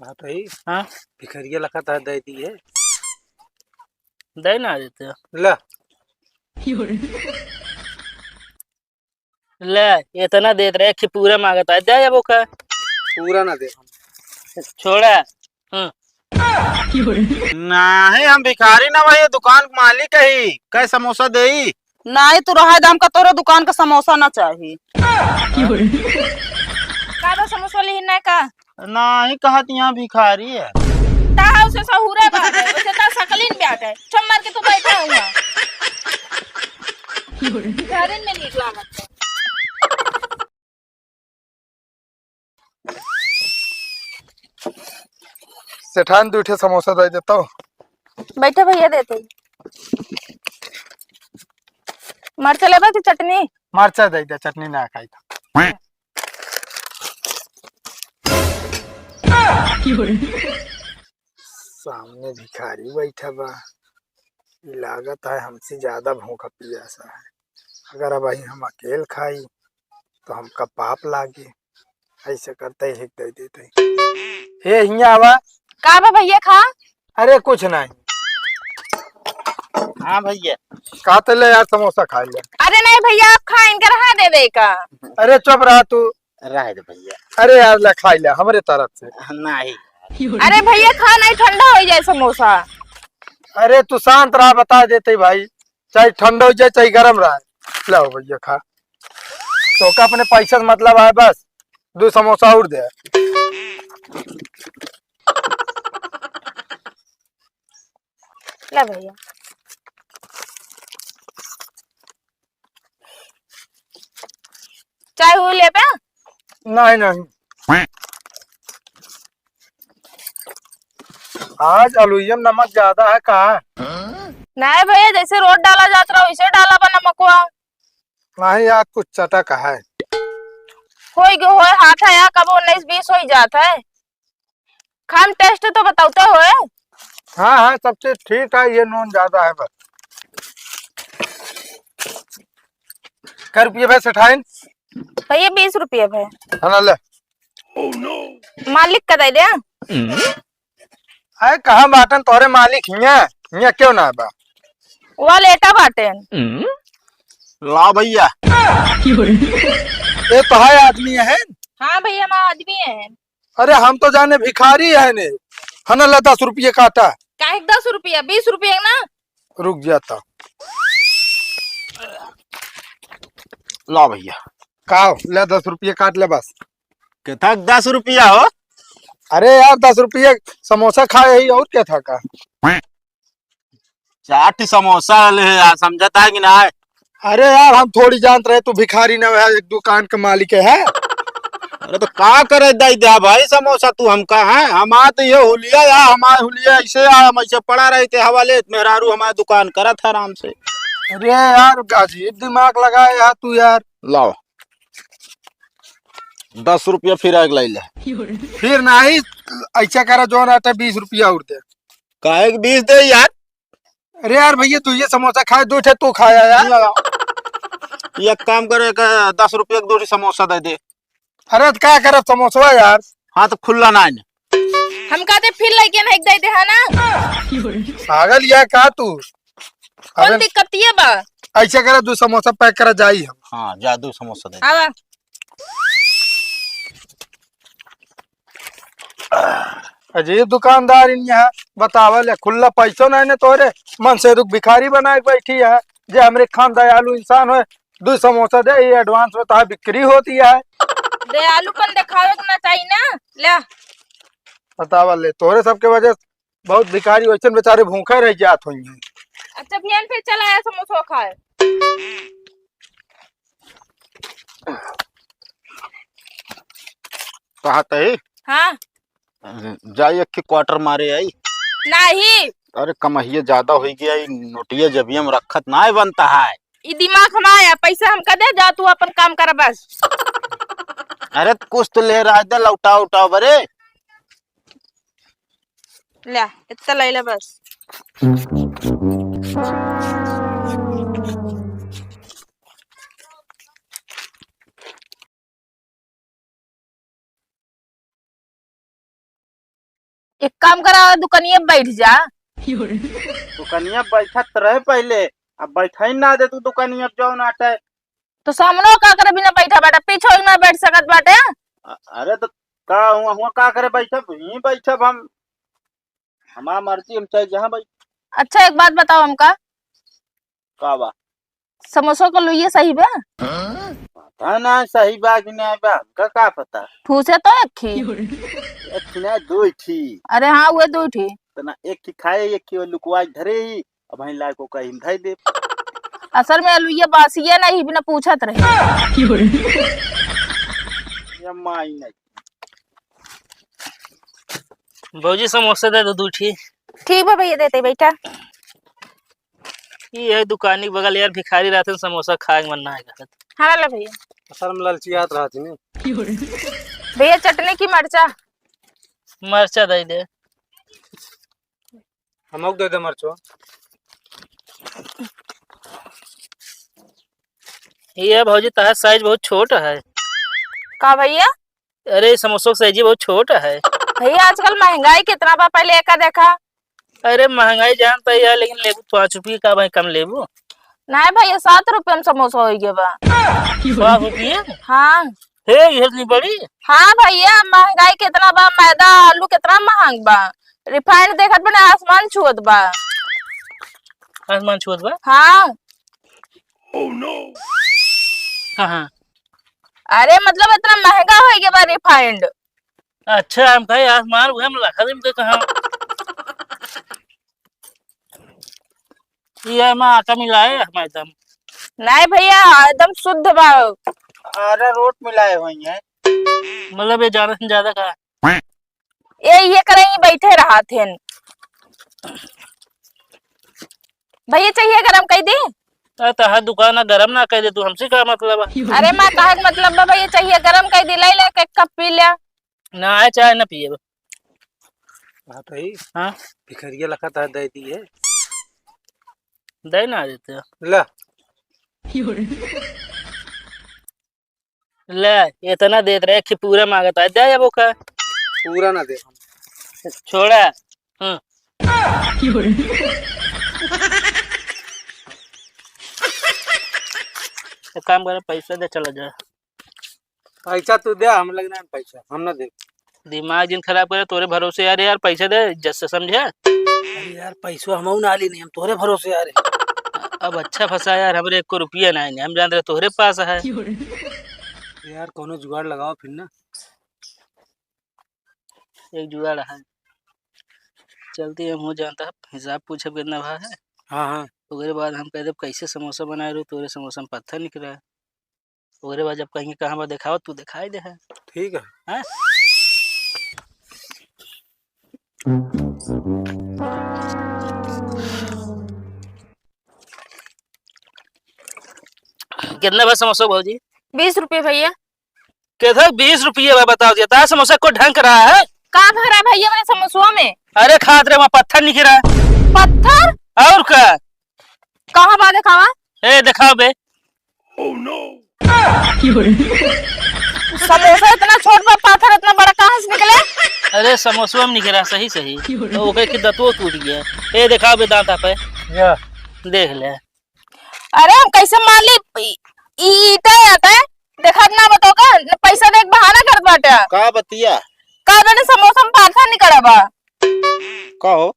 हाँ तो ही हाँ भिखरिया लखा था दे दी है। दे ना देते ला ले इतना देत रहे कि पूरा मांगता है दे वो का पूरा ना दे छोड़ा। नहीं हम भिखारी ना वही दुकान मालिक ही कै समोसा दे। नहीं तो रहा दाम का तोरा दुकान का समोसा ना चाहिए। का समोसा ली ना का नहीं कहत यहाँ भिखारी है। ता उसे सहुरे बात है उसे ता सकलीन बात है छम मार के तू बैठा हुआ भिखारिन में नीक लागत है। सेठान दूठे समोसा दे देता हूँ। बैठे भैया देते मरचा लेबा की चटनी मरचा दे दे चटनी ना खाई था। सामने भिखारी बैठा बा लागत है हमसे ज्यादा भूखा पियासा है। अगर अब हम अकेले खाई तो हमका पाप लागे। ऐसे करते ही दे देते हे हिया आवा। का बा भैया खा अरे कुछ नहीं हाँ भैया खाते ले यार समोसा खा ले। अरे नहीं भैया आप खा इनका रहा दे दे का अरे चुप रहा तू। रह दे भैया। अरे यार ले खाई ले हमारे तरफ से। नहीं अरे भैया खा नहीं ठंडा हो जाए समोसा। अरे तू शांत रहा बता देते भाई चाहे ठंडा हो जाए चाहे गर्म रहा। लो भैया खा तो का अपने पैसा से मतलब है बस 2 समोसा और दे। ले भैया चाय हुई ले पे नहीं नहीं आज अलुइयम नमक ज्यादा है कहा। नहीं भैया जैसे रोड डाला जाता रहा वैसे डाला बा नमकवा नहीं यार कुछ चटक है। होई गयो होए हाथ है यार कब 19-20 हो जाता है। खाम टेस्ट तो बताते होए। हाँ हाँ सब चीज ठीक है ये नून ज्यादा है बस। क्या रुपये भाई सेठाइन भैया 20 रुपये है है ना ले। मालिक का दे दे। अरे कहा बाटन तोरे मालिक हिया क्यों ना बा। वो लेटा बाटे ला भैया। ये तो है आदमी है। हाँ भैया हम आदमी है। अरे हम तो जाने भिखारी है ने है ना ला 10 रुपये काटा। काहे 10 रुपया 20 रुपये ना रुक जाता ला भैया काओ ले 10 रुपये काट ले बस। कितना 10 रुपया हो। अरे यार 10 रुपये समोसा खाए ही और क्या था का। 4 समोसा ले यार समझता है कि ना। अरे यार हम थोड़ी जानते रहे तू भिखारी न है एक दुकान का मालिक है। अरे तो का करे दे दे भाई समोसा तू हमका है हमारा तो ये हुलिया या हमारा हुलिया ऐसे हम ऐसे पड़ा रहे थे हवाले मेहरारू हमारी दुकान करा था आराम से। अरे यार अजीब दिमाग लगाया यार तू यार। लाओ 10 रुपया फिर आग लाई ले। फिर नहीं ऐसा करा जो आता 20 रुपया और दे। काहे 20 दे यार। अरे यार भैया तू ये समोसा खाए दो थे तू खाया यार। एक काम करे 10 रुपया 2 समोसा दे दे। अरे तो क्या करे समोसा यार। हाँ तो खुला ना हम कहते फिर लेके ना एक दे दे है ना पागल या का तू। कौन दिक्कत ये बा ऐसा करे 2 समोसा पैक करा जाई हम। हाँ जादू समोसा दे। आवा अजीब दुकानदार इन यहाँ बतावल है खुला पैसों नहीं तोरे मन से दुख भिखारी बनाए बैठी है जे हमरे खान दयालु इंसान हो 2 समोसा दे ये एडवांस में तो बिक्री होती है। दयालुपन दिखावे ना चाहिए ना ले बतावल ले तोरे सबके वजह बहुत भिखारी वैसे बेचारे भूखे रह जात हुई हैं। अच्छा फिर चला आया समोसा खाए। कहा तही हाँ जाइए कि क्वार्टर मारे आई। नहीं अरे कमहिया ज्यादा हो गया नोटिया जब हम रखत ना बनता है। ये दिमाग हमारा पैसा हमका दे जा तू अपन काम कर बस। अरे कुछ तो ले रहा है लौटाओ उठाओ बरे ले इतना ले ले बस। एक काम करा, दुकानिया बैठ जा। दुकानिया बैठत रहे पहले, अब बैठा ही ना दे तू दुकानिया जाओ नाटे। तो सामने का करे बिना बैठा बाटा, पीछे ना बैठ सकत बाटे। अरे तो का हुआ का करे बैठब ही बैठब हम, हमारा मर्जी, हम चाहे जहाँ बैठ। अच्छा एक बात बताओ हमका, का बा? समोसा को लुइये सही बा? पता ना सही बा कि नहीं बा, हमका का पता। ठूसे तो एक खी। एक थी ना दो थी, अरे हाँ हुए दो ठी। तो ना एक की खाए एक की लुकवा धरे ही, अब वहीं लायक को कहीं धाई दे। असल में लुइये बासिया नहीं बिना पूछत रहे। ये माई नहीं। भौजी समोसा दे दो दूठी। ठीक बा भैया, देते बैठा। ये है दुकानी के बगल यार, भिखारी रहते समोसा खाए के मन ना है। हाँ ला भैया। असल में ललचियात रहा थी नहीं। भैया चटनी की मरचा। मरचा दे दे। हमको दे दे मरचो। ये भौजी तहार साइज बहुत छोटा है। का भैया? अरे समोसों का साइज बहुत छोटा है। भैया आजकल महंगाई कितना बा, पहले एक देखा। अरे महंगाई जानता ही है, लेकिन लेबू 5 रुपये का भाई, कम लेबू। नहीं भैया 7 रुपये में समोसा हो गया बा। 5 रुपये? हाँ हे ये इतनी बड़ी? हाँ भैया, महंगाई कितना बा, मैदा आलू कितना महंग बा, रिफाइंड देखत बने आसमान छुअत बा। आसमान छुअत बा? हाँ। हाँ। अरे मतलब इतना महंगा हो गया बा रिफाइंड। अच्छा हम कहे आसमान हुए, हम रखा दे कहाँ। ये मैं आटा मिलाए हमारे एकदम। नहीं भैया एकदम शुद्ध बा। अरे रोट मिलाए हुई है, मतलब ये ज्यादा से ज्यादा का ये करेंगे बैठे रहा थे। भैया चाहिए गरम कह दी? तहार दुकान गरम ना कह दे तू, हमसे क्या मतलब है? अरे मैं कहा मतलब बा भैया चाहिए गरम कह दी, ले ले एक कप पी ले। ना आए चाहे ना पिए। हाँ भिखरिया लखा था दे दी है, दे ना देते ला। ले इतना देत रहे कि पूरा मांगता है, दे वो का पूरा ना दे हम। छोड़ा। एक काम करे, पैसा दे चला जा। पैसा तू दे, हम लगना पैसा हम ना दे। दिमाग जिन खराब करे तोरे भरोसे यार, यार पैसा दे इज्जत से, समझे? अरे यार पैसो हम ना ली नहीं, हम तोरे भरोसे यार। अब अच्छा फंसा यार, हमरे 1 रुपया ना है, हम जान रहे तोहरे पास है। यार कोनो जुगाड़ लगाओ फिर ना। एक जुगाड़ है, चलती है मुँह जानता है, हिसाब पूछे कितना भाव है। हाँ हाँ उसके बाद हम कह दे कैसे समोसा बनाए रहे, तोरे समोसा में पत्थर निकला है। उसके बाद जब कहीं कहाँ पर दिखाओ तू दिखाई दे है। ठीक है। हाँ? कितना बा समोसा भौजी? 20 रुपये भैया। किधर 20 रुपये बा, बताओ जी तार समोसा को ढंग रहा है? का भरा भैया मैंने समोसा में? अरे खात रे वहाँ पत्थर निकला है। पत्थर? और क्या? कहाँ बा दिखावा? ए दिखाओ बे। समोसा इतना छोट बा, पत्थर इतना बड़ा कहाँ से निकले? अरे समोसा में निकला सही सही, तो ओके की दतुओ टूट गया। ए दिखाओ बे दांता पे, या देख ले। अरे हम कैसे मान ली ईटा आता है, देखा ना बताओ का पैसा दे, बहाना कर बाटे। का बतिया का बने समोसा में पत्थर निकला बा। कहो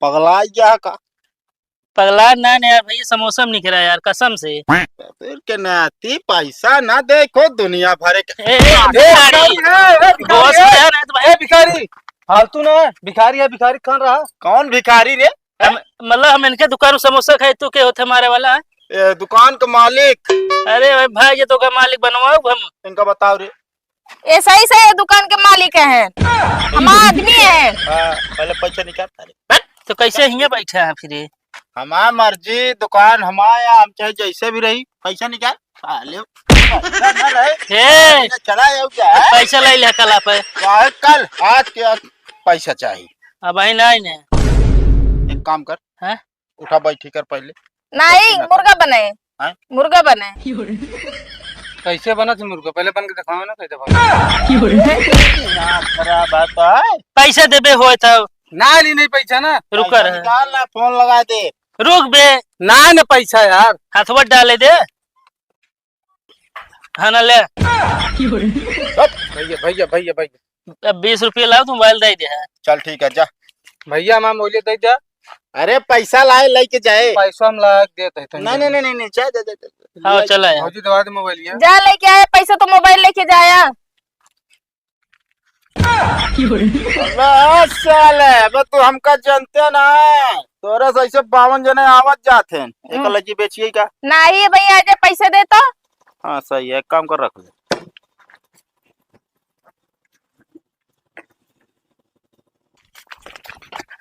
पगला गया का? पगला ना यार भैया, समोसा में निकला यार कसम से। फिर के नाती पैसा ना देखो दुनिया भरे के। भिखारी फालतू ना है, भिखारी है, भिखारी कौन रहा? कौन भिखारी रे? मतलब हम इनके दुकान में समोसा खाए तो क्या होते हमारे वाला है? दुकान का मालिक। अरे भाई ये तो का मालिक बनवाओ हम। इनका बताओ रे। ऐसा ही सही दुकान के मालिक हैं, हम आदमी हैं। पहले पैसा निकाल। तो कैसे हिंगे बैठे हैं फिर? हमारा मर्जी, दुकान हमारा, हम चाहे जैसे भी रही, पैसा निकाल। चला पैसा ले ले कल पे, कल आज के पैसा चाहिए। अब भाई नहीं एक काम कर, है? उठा बैठी कर पहले। नहीं मुर्गा बने, मुर्गा बने। कैसे बना थी मुर्गा? पहले बन के दिखाओ ना, कैसे बना। खराब बात तो है। पैसा देबे होए था ना ली नहीं पैसा ना। रुक पैसा रहे निकाल ना, फोन लगा दे। रुक बे ना ना पैसा यार। हाथवा डाले दे हाँ ना ले भैया भैया भैया भैया अब 20 रुपये लाओ तो मोबाइल दे दे चल ठीक है जा। भैया मैं मोले दे जा। अरे पैसा लाए लेके जाए। पैसा हम ला के देते हैं। नहीं नहीं नहीं नहीं जा दे दे। हाँ चला यार भौजी दवा दे मोबाइल ये। जा लेके आया पैसा तो मोबाइल लेके जाया। बस साले बस तू हमका जानते ना, तोरे से ऐसे 52 जने आवत जाते हैं। एक लजी बेचिए का। नहीं भैया आजा पैसे दे तो। हाँ सही है, एक काम कर रख ले।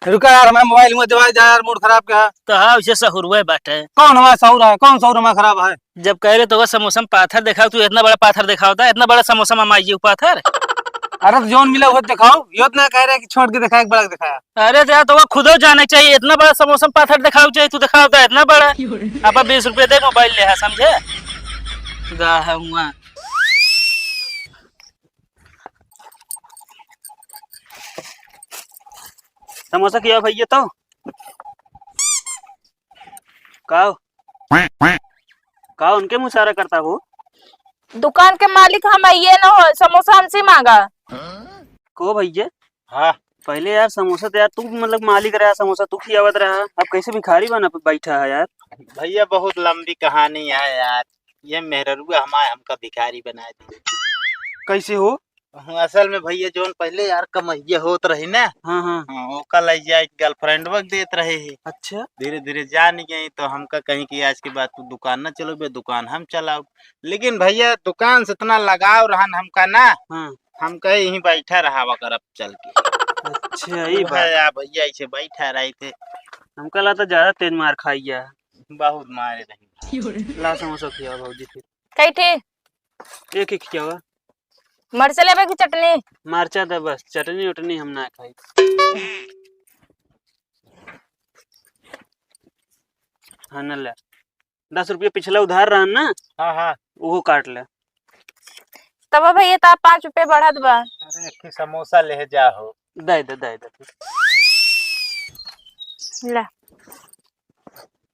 रुका यार, हमारा मोबाइल में दवा जा यार, मूड खराब क्या है? तो हाँ उसे सहूरवा बात है। कौन हमारा सौर है? कौन सौर हमारा खराब है? जब कह रहे तो वह समोसा में पाथर दिखाओ, तू इतना बड़ा पाथर दिखाओ था, इतना बड़ा समोसा में माइजी पाथर। अरे तो जोन मिला वो दिखाओ, यो ना कह रहे कि छोड़ के दिखाया, एक बड़ा दिखाया। अरे यार तो वह खुद जाने चाहिए, इतना बड़ा समोसा में पाथर दिखाओ चाहिए, तू दिखाओ था इतना बड़ा। अब 20 रुपये दे मोबाइल ले है, समझे गा है हुआ। समोसा किया भैया तो का उनके मुशारा करता हो। दुकान के मालिक हम ये ना हो, समोसा हमसे मांगा। को भैया हाँ पहले यार समोसा तो यार तू मतलब मालिक रहा, समोसा तू खियावत रहा, अब कैसे भिखारी बना बैठा है यार। भैया बहुत लंबी कहानी है यार, ये मेहरुआ हमारे हमका भिखारी बना दी। कैसे हो? असल में भैया जोन पहले यार कमैया होत रही ना, हाँ हाँ वो कल गर्लफ्रेंड वक्त देत रहे है। अच्छा धीरे धीरे जान गई तो हमका कहीं कि आज के बाद तू दुकान ना चलो बे, दुकान हम चलाओ। लेकिन भैया दुकान से इतना लगाव रहन हमका ना, हाँ हम कहीं यहीं बैठा रहा वकर अब चल के। अच्छा यही बात। भैया ऐसे बैठा रहे थे, हमका लगा ज्यादा तेज मार खाइया, बहुत मारे रही। ला समोसा खिया भाजी फिर कई थी एक ही खियावा। मरचा लेबे की चटनी? मरचा दे बस, चटनी उटनी हम ना खाई। हाँ न ले 10 रुपये पिछला उधार रहा ना, हाँ हाँ वो काट ले। तब भैया ता 5 रुपए बढ़त बा। अरे एक समोसा ले जाओ। दे फिर ला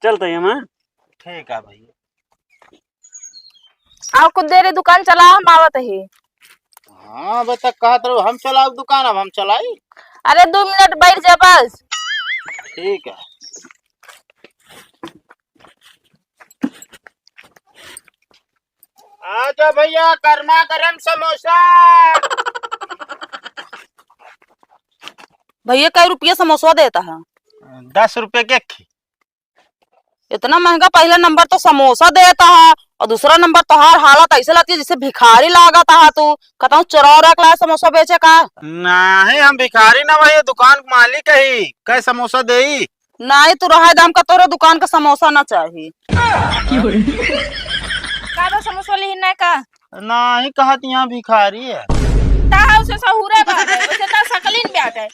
चलते हैं हम। ठीक है भैया। आओ कुछ देर दुकान चला, हम आवत ही। हाँ बता कहा तो हम चलाओ दुकान, अब हम चलाई। अरे 2 मिनट बैठ जा बस। ठीक है। आजा भैया, गर्मा गर्म समोसा। भैया कई रुपये समोसा देता है? 10 रुपए के। इतना महंगा पहला नंबर तो समोसा देता है और दूसरा नंबर तोहार हालत ऐसे लगती है जैसे भिखारी लागता है। तू कहता हूँ चोरा रख ला समोसा बेचे का। नहीं हम भिखारी ना भैया, दुकान के मालिक ही। कै समोसा दे? नहीं तू रहा दाम का, तोरे दुकान का समोसा ना चाहिए। का समोसा लेना का? नहीं कहा यहाँ भिखारी है। ता उसे सहूरे बात है, उसे ता सकलीन ब्याट है।